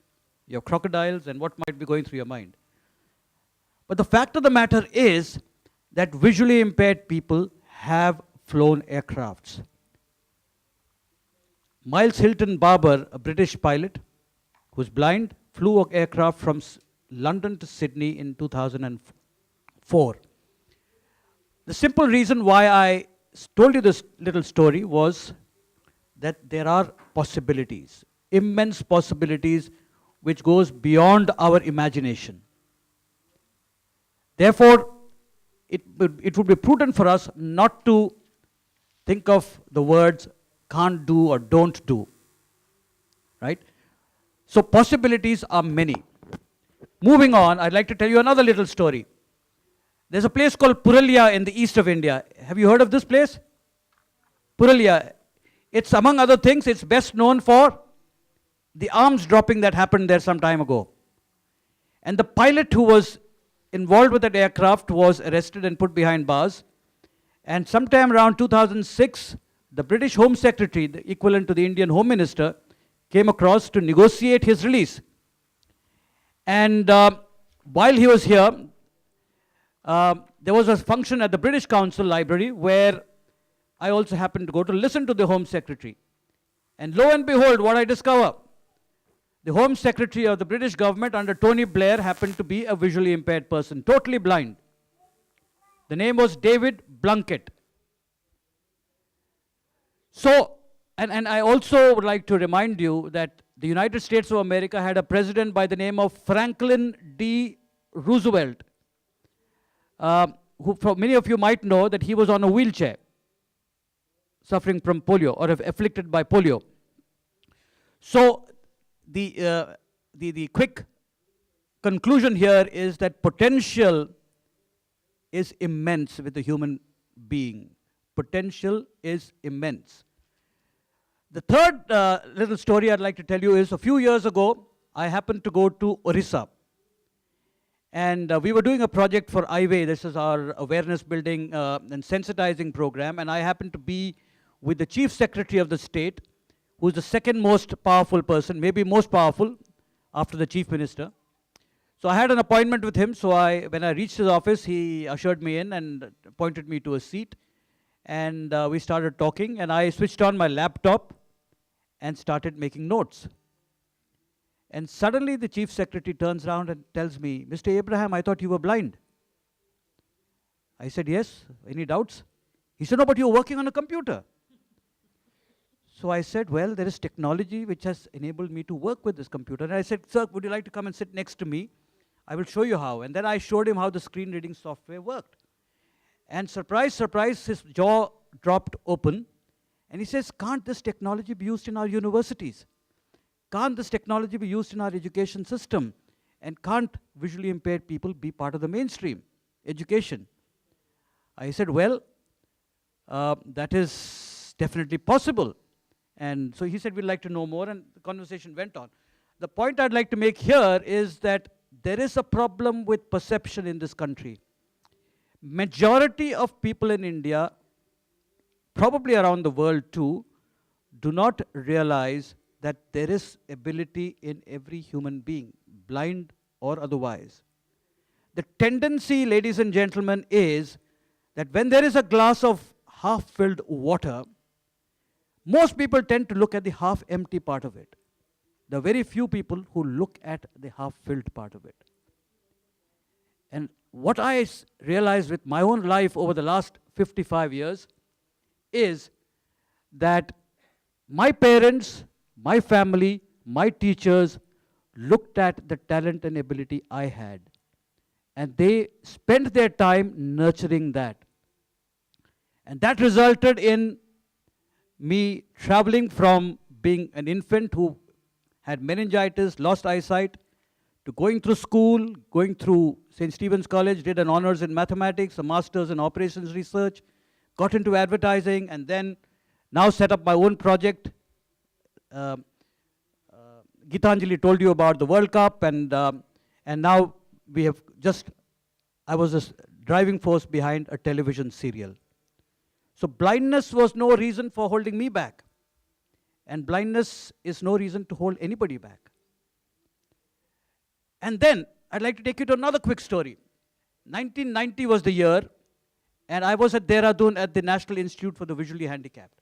you have crocodiles, and what might be going through your mind. But the fact of the matter is that visually impaired people have flown aircrafts. Miles Hilton Barber, a British pilot who's blind, flew an aircraft from London to Sydney in 2004. The simple reason why I told you this little story was that there are possibilities, immense possibilities, which goes beyond our imagination. Therefore, it would be prudent for us not to think of the words can't do or don't do, right? So possibilities are many. Moving on, I'd like to tell you another little story. There's a place called Purulia in the east of India. Have you heard of this place? Purulia. It's, among other things, it's best known for the arms dropping that happened there some time ago. And the pilot who was involved with that aircraft was arrested and put behind bars. And sometime around 2006, the British Home Secretary, the equivalent to the Indian Home Minister, came across to negotiate his release. And while he was here, there was a function at the British Council Library where I also happened to go to listen to the Home Secretary. And lo and behold, what I discover, the Home Secretary of the British government under Tony Blair happened to be a visually impaired person, totally blind. The name was David Blunkett. So, and I also would like to remind you that the United States of America had a president by the name of Franklin D. Roosevelt, who for many of you might know that he was on a wheelchair, suffering from polio or afflicted by polio. So the quick conclusion here is that potential is immense with the human being. Potential is immense. The third little story I'd like to tell you is a few years ago, I happened to go to Orissa. And we were doing a project for IWAY. This is our awareness building and sensitizing program. And I happened to be with the Chief Secretary of the state, who's the second most powerful person, maybe most powerful after the Chief Minister. So I had an appointment with him. So when I reached his office, he ushered me in and pointed me to a seat. And we started talking. And I switched on my laptop and started making notes. And suddenly the Chief Secretary turns around and tells me, Mr. Abraham, I thought you were blind. I said, yes. Any doubts? He said, no, but you're working on a computer. So I said, well, there is technology which has enabled me to work with this computer. And I said, sir, would you like to come and sit next to me? I will show you how. And then I showed him how the screen reading software worked. And surprise, surprise, his jaw dropped open. And he says, can't this technology be used in our universities? Can't this technology be used in our education system? And can't visually impaired people be part of the mainstream education? I said, well, that is definitely possible. And so he said, we'd like to know more, and the conversation went on. The point I'd like to make here is that there is a problem with perception in this country. Majority of people in India, probably around the world too, do not realize that there is ability in every human being, blind or otherwise. The tendency, ladies and gentlemen, is that when there is a glass of half-filled water, most people tend to look at the half-empty part of it. There are very few people who look at the half-filled part of it. And what I realized with my own life over the last 55 years is that my parents, my family, my teachers looked at the talent and ability I had. And they spent their time nurturing that. And that resulted in me traveling from being an infant who had meningitis, lost eyesight, to going through school, going through St. Stephen's College, did an honors in mathematics, a master's in operations research, got into advertising, and then now set up my own project. Gitanjali told you about the World Cup, and now we have I was a driving force behind a television serial. So blindness was no reason for holding me back. And blindness is no reason to hold anybody back. And then, I'd like to take you to another quick story. 1990 was the year, and I was at Dehradun at the National Institute for the Visually Handicapped.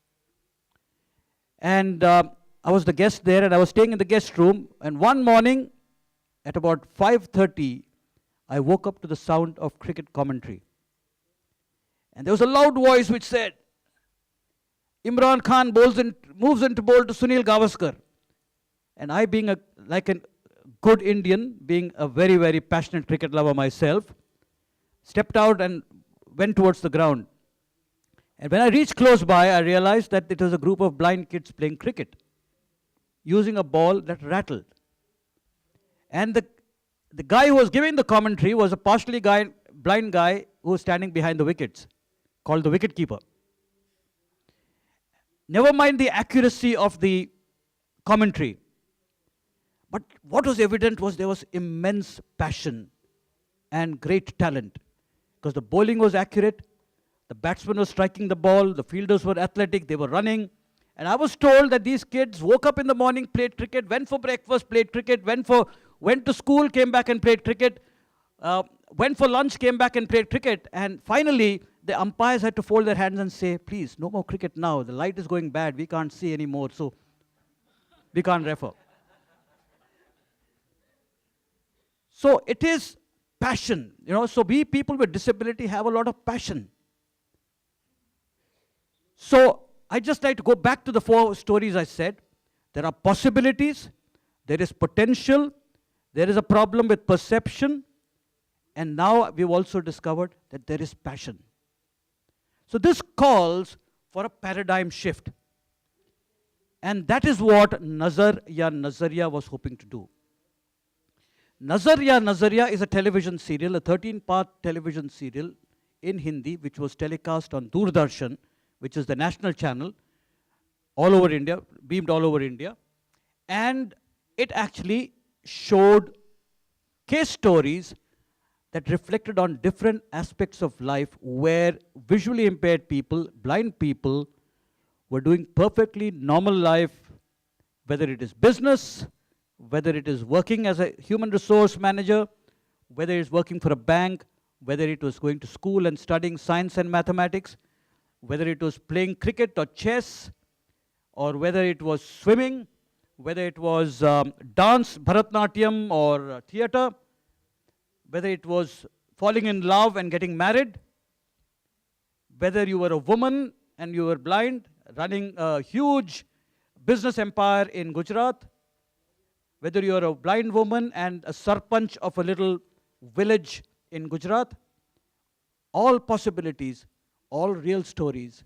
And I was the guest there, and I was staying in the guest room, and one morning, at about 5:30, I woke up to the sound of cricket commentary. And there was a loud voice which said, Imran Khan moves into bowl to Sunil Gavaskar. And I, being like a good Indian, being a very, very passionate cricket lover myself, stepped out and went towards the ground. And when I reached close by, I realized that it was a group of blind kids playing cricket, using a ball that rattled. And the guy who was giving the commentary was a partially blind guy who was standing behind the wickets, called the wicket keeper. Never mind the accuracy of the commentary. But what was evident was there was immense passion and great talent. Because the bowling was accurate, the batsman was striking the ball, the fielders were athletic, they were running. And I was told that these kids woke up in the morning, played cricket, went for breakfast, played cricket, went to school, came back and played cricket, went for lunch, came back and played cricket. And finally, the umpires had to fold their hands and say, please, no more cricket now. The light is going bad. We can't see anymore, so we can't refer. So it is passion. So we people with disability have a lot of passion. So I just like to go back to the 4 stories I said. There are possibilities, there is potential, there is a problem with perception, and now we've also discovered that there is passion. So this calls for a paradigm shift. And that is what Nazar Ya Nazariya was hoping to do. Nazar Ya Nazariya is a television serial, a 13-part television serial in Hindi, which was telecast on Doordarshan, which is the national channel, all over India, beamed all over India. And it actually showed case stories that reflected on different aspects of life where visually impaired people, blind people, were doing perfectly normal life, whether it is business, whether it is working as a human resource manager, whether it's working for a bank, whether it was going to school and studying science and mathematics, whether it was playing cricket or chess, or whether it was swimming, whether it was dance, Bharatnatyam or theater, whether it was falling in love and getting married, whether you were a woman and you were blind, running a huge business empire in Gujarat, whether you are a blind woman and a sarpanch of a little village in Gujarat, all possibilities, all real stories.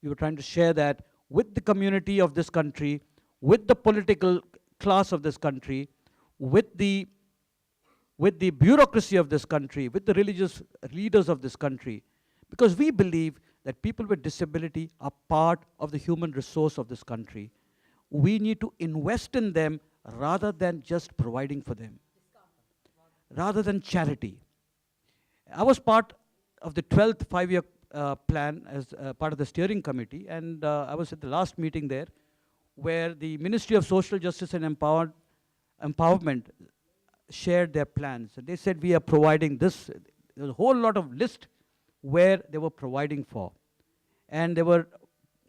We were trying to share that with the community of this country, with the political class of this country, with the bureaucracy of this country, with the religious leaders of this country, because we believe that people with disability are part of the human resource of this country. We need to invest in them rather than just providing for them, rather than charity. I was part of the 12th five-year plan as part of the steering committee, and I was at the last meeting there where the Ministry of Social Justice and Empowerment shared their plans. And they said, we are providing this. There was a whole lot of list where they were providing for. And there were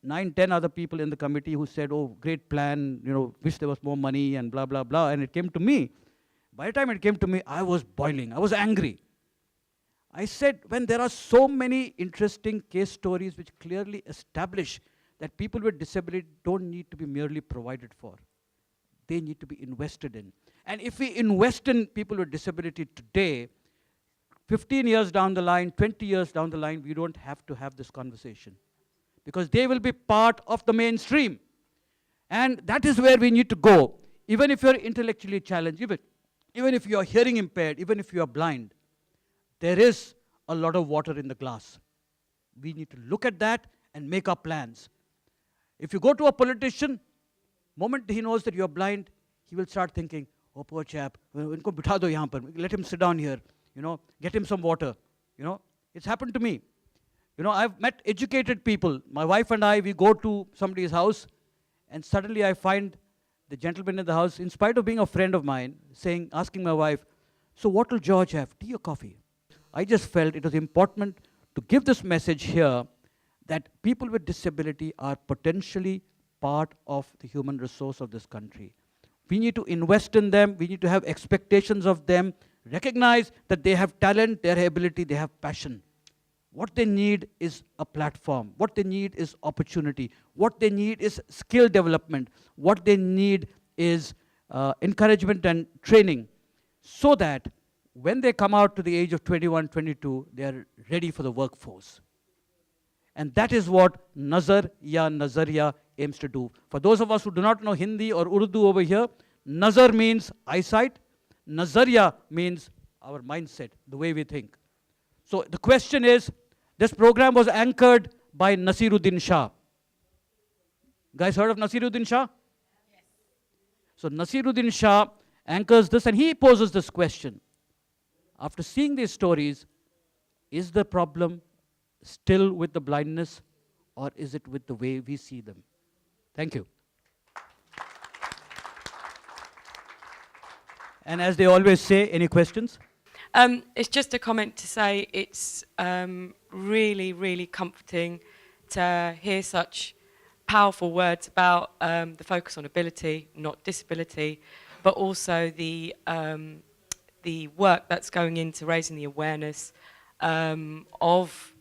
9, 10 other people in the committee who said, oh, great plan, wish there was more money and blah, blah, blah. And it came to me. By the time it came to me, I was boiling. I was angry. I said, when there are so many interesting case stories which clearly establish that people with disability don't need to be merely provided for. They need to be invested in. And if we invest in people with disability today, 15 years down the line, 20 years down the line, we don't have to have this conversation. Because they will be part of the mainstream. And that is where we need to go. Even if you're intellectually challenged, even if you are hearing impaired, even if you are blind, there is a lot of water in the glass. We need to look at that and make our plans. If you go to a politician, moment he knows that you're blind, he will start thinking, oh, poor chap, inko bitha do yahan par, let him sit down here, get him some water. It's happened to me. I've met educated people. My wife and I, we go to somebody's house, and suddenly I find the gentleman in the house, in spite of being a friend of mine, asking my wife, so what will George have, tea or coffee? I just felt it was important to give this message here that people with disability are potentially part of the human resource of this country. We need to invest in them. We need to have expectations of them, recognize that they have talent, they have ability, they have passion. What they need is a platform. What they need is opportunity. What they need is skill development. What they need is encouragement and training, so that when they come out to the age of 21, 22, they are ready for the workforce. And that is what Nazar ya Nazariya aims to do. For those of us who do not know Hindi or Urdu over here, Nazar means eyesight, Nazariya means our mindset, the way we think. So the question is, this program was anchored by Nasiruddin Shah. Guys heard of Nasiruddin Shah? Yes. So Nasiruddin Shah anchors this, and he poses this question. After seeing these stories, is the problem still with the blindness, or is it with the way we see them? Thank you. And as they always say, any questions? It's just a comment to say it's really, really comforting to hear such powerful words about the focus on ability, not disability, but also the work that's going into raising the awareness of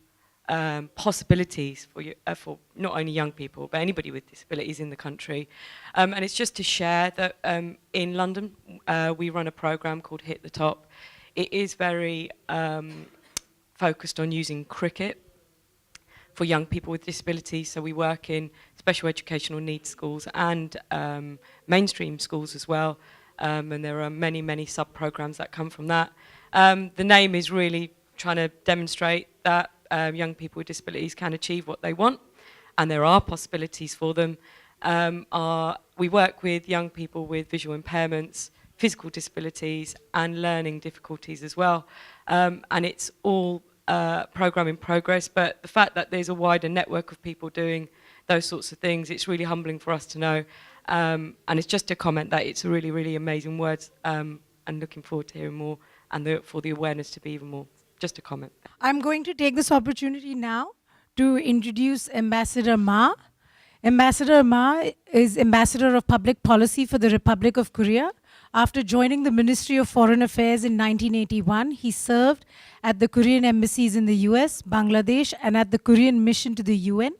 possibilities for not only young people, but anybody with disabilities in the country. And it's just to share that in London, we run a program called Hit the Top. It is very focused on using cricket for young people with disabilities. So we work in special educational needs schools and mainstream schools as well. And there are many, many sub-programs that come from that. The name is really trying to demonstrate that young people with disabilities can achieve what they want, and there are possibilities for them. We work with young people with visual impairments, physical disabilities, and learning difficulties as well. And it's all program in progress, but the fact that there's a wider network of people doing those sorts of things, it's really humbling for us to know. And it's just a comment that it's really, really amazing words, and looking forward to hearing more, and for the awareness to be even more. Just a comment. I'm going to take this opportunity now to introduce Ambassador Ma. Ambassador Ma is Ambassador of Public Policy for the Republic of Korea. After joining the Ministry of Foreign Affairs in 1981, he served at the Korean embassies in the US, Bangladesh, and at the Korean mission to the UN.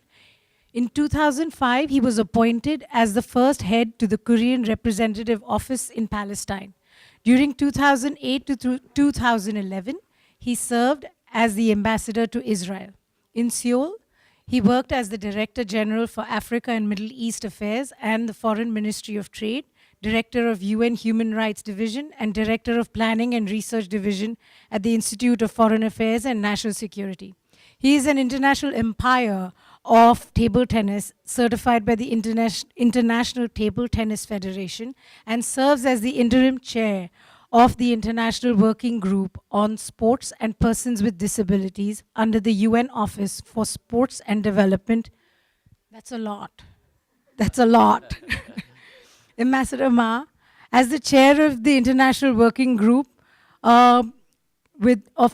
In 2005, he was appointed as the first head to the Korean Representative Office in Palestine. During 2008 to 2011, he served as the ambassador to Israel. In Seoul, he worked as the Director General for Africa and Middle East Affairs and the Foreign Ministry of Trade, Director of UN Human Rights Division, and Director of Planning and Research Division at the Institute of Foreign Affairs and National Security. He is an international umpire of table tennis, certified by the International Table Tennis Federation, and serves as the interim chair of the International Working Group on Sports and Persons with Disabilities under the UN Office for Sports and Development. That's a lot. That's a lot. Ambassador Ma, as the chair of the International Working Group of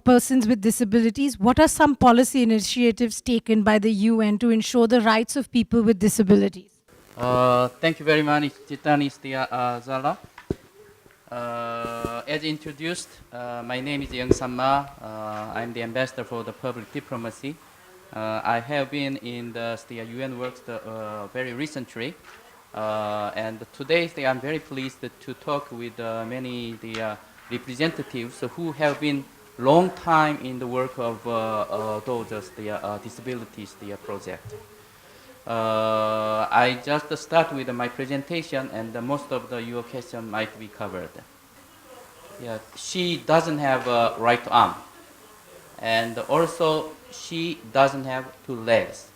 Persons with Disabilities, what are some policy initiatives taken by the UN to ensure the rights of people with disabilities? Thank you very much, Titani Zala. As introduced, my name is Young Samma. I'm the ambassador for the public diplomacy. I have been in the UN works very recently, and today I'm very pleased to talk with many representatives who have been long time in the work of those disabilities project. I just start with my presentation, and most of your questions might be covered. Yeah, she doesn't have a right arm, and also she doesn't have two legs.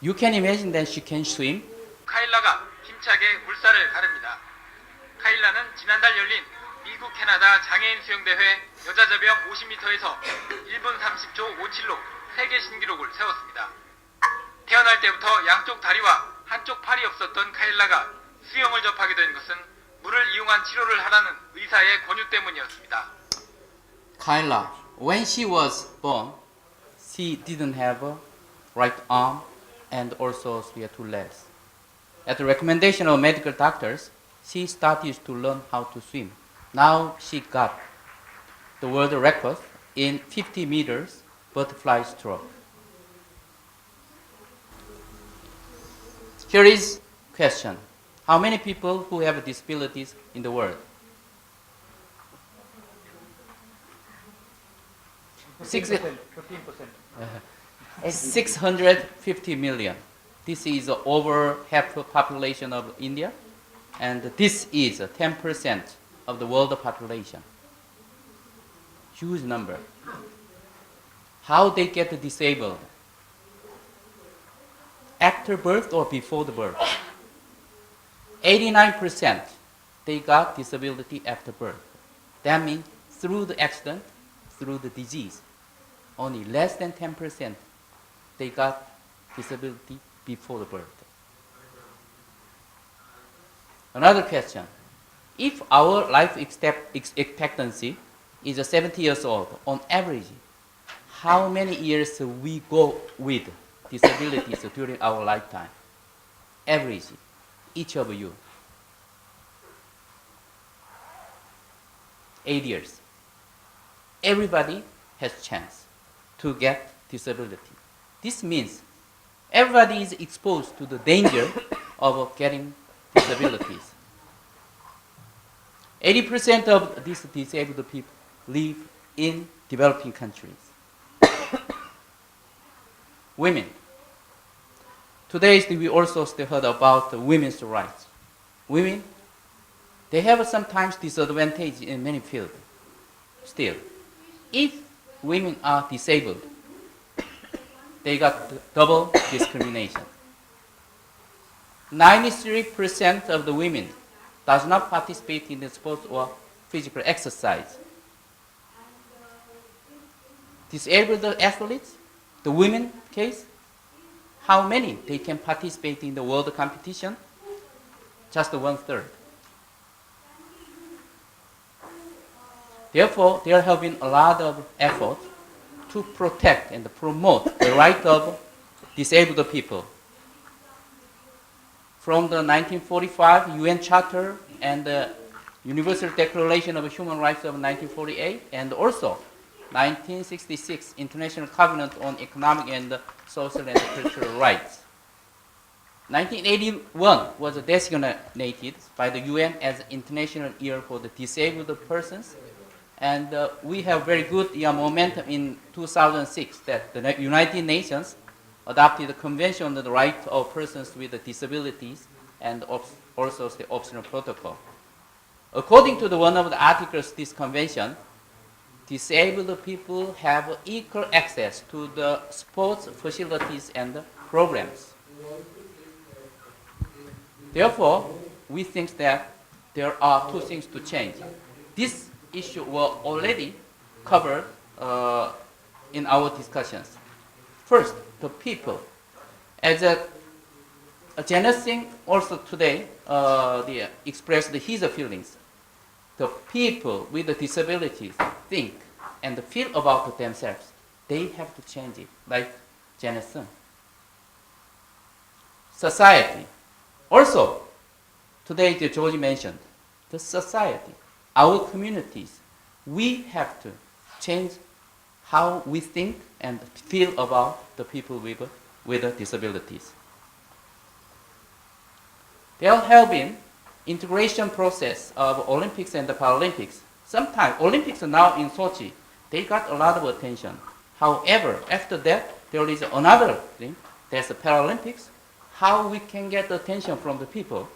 You can imagine that she can swim. 카일라가 힘차게 물살을 가릅니다. 카일라는 지난달 열린 미국 캐나다 장애인 수영대회 여자자병 50m에서 1분 30초 57로 세계 신기록을 세웠습니다. 태어날 때부터 양쪽 다리와 한쪽 팔이 없었던 카일라가 수영을 접하게 된 것은 물을 이용한 치료를 하라는 의사의 권유 때문이었습니다. Kyla, when she was born, she didn't have a right arm and also two legs. At the recommendation of medical doctors, she started to learn how to swim. Now she got the world record in 50 meters butterfly stroke. Here is question. How many people who have disabilities in the world? 15%. 650 million. This is over half the population of India, and this is 10% of the world population. Huge number. How they get disabled? After birth or before the birth? 89% they got disability after birth. That means through the accident, through the disease. Only less than 10% they got disability before the birth. Another question. If our life expectancy is 70 years old, on average, how many years we go with disabilities during our lifetime? Average, each of you. 8 years. Everybody has chance to get disability. This means everybody is exposed to the danger of getting disabilities. 80% of these disabled people live in developing countries. Women. Today we also still heard about women's rights. Women, they have sometimes disadvantage in many fields. Still, if women are disabled, they got double discrimination. 93% of the women does not participate in the sports or physical exercise. Disabled athletes, the women case, how many they can participate in the world competition? Just 1/3. Therefore, there have been a lot of effort to protect and promote the right of disabled people. From the 1945 UN Charter and the Universal Declaration of Human Rights of 1948, and also 1966 International Covenant on Economic and Social and Cultural Rights. 1981 was designated by the UN as International Year for the Disabled Persons, and we have very good momentum in 2006 that the United Nations adopted the Convention on the Rights of Persons with Disabilities and also the optional protocol. According to one of the articles of this convention, disabled people have equal access to the sports facilities and programs. Therefore, we think that there are two things to change. This issue was already covered in our discussions. First, the people. As Janet Singh also today expressed his feelings. The people with the disabilities think and feel about themselves. They have to change it, like Janet Singh. Society. Also, today George mentioned, the society, our communities, we have to change how we think and feel about the people with disabilities. There have been integration process of Olympics and the Paralympics. Sometimes Olympics now in Sochi, they got a lot of attention. However, after that, there is another thing. There's the Paralympics. How we can get attention from the people.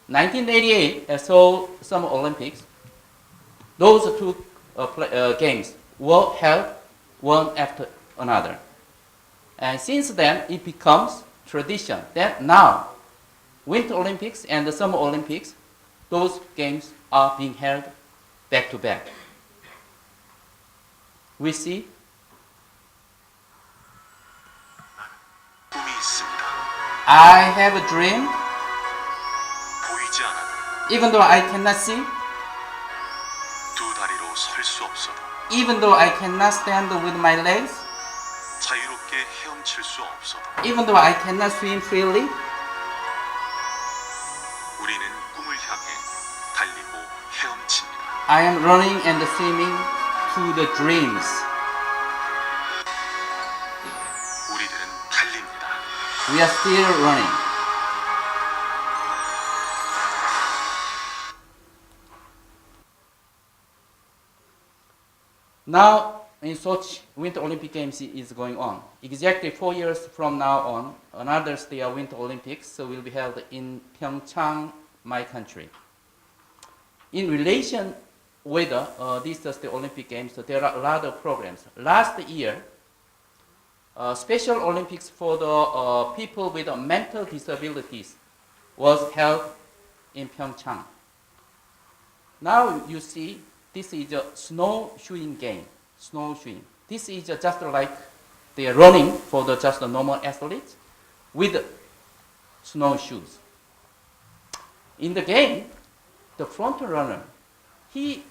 1988, I saw some Olympics. Those two games were held one after another. And since then, it becomes tradition that now, Winter Olympics and the Summer Olympics, those games are being held back to back. We see I have a dream. Even though I cannot see, even though I cannot stand with my legs, even though I cannot swim freely, I am running and swimming to the dreams. 우리들은 달립니다. We are still running. Now, in Sochi, Winter Olympic Games is going on. Exactly 4 years from now on, another Winter Olympics will be held in Pyeongchang, my country. In relation with these Olympic Games, there are a lot of programs. Last year, Special Olympics for the people with mental disabilities was held in Pyeongchang. Now you see, this is a snowshoeing game. Snowshoeing. This is just like they are running for the just the normal athletes with snowshoes. In the game, the front runner, he